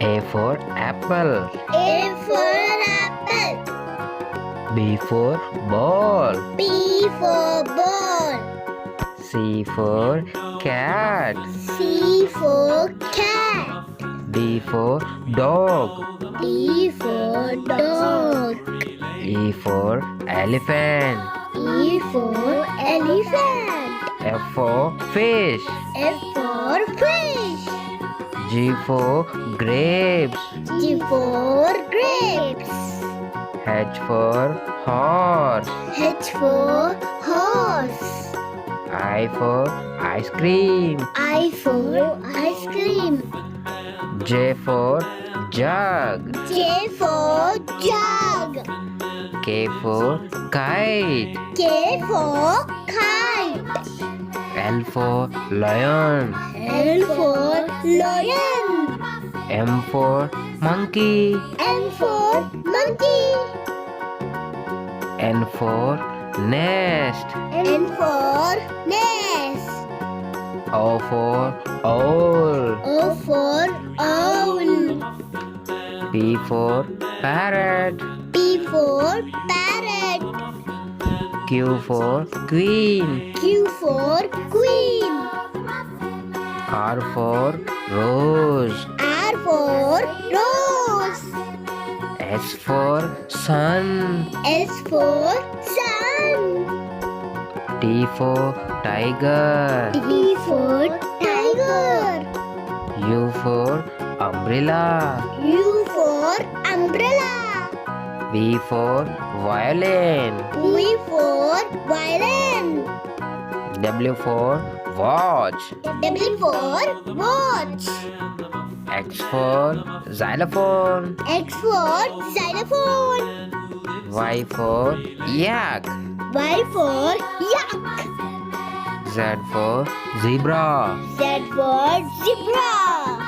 A for apple. A for apple. B for ball. B for ball. C for cat. C for cat. D for dog. D for dog. E for elephant. E for elephant. F for fish. F for fish. G for grapes. G for grapes. H for horse. H for horse. I for ice cream. I for ice cream. J for jug. J for jug. K for kite. K for kite. L for lion. L for lion. M for monkey. M for monkey. N for nest. N for nest. O for owl. O for owl. P for parrot. P for parrot. Q for queen. Q for queen. R for rose. R for rose. S for sun. S for sun. T for tiger. T for tiger. U for umbrella. U for umbrella. V for violin. V for violin. W for watch. W for watch. X for xylophone. X for xylophone. Y for yak. Y for yak. Z for zebra. Z for zebra.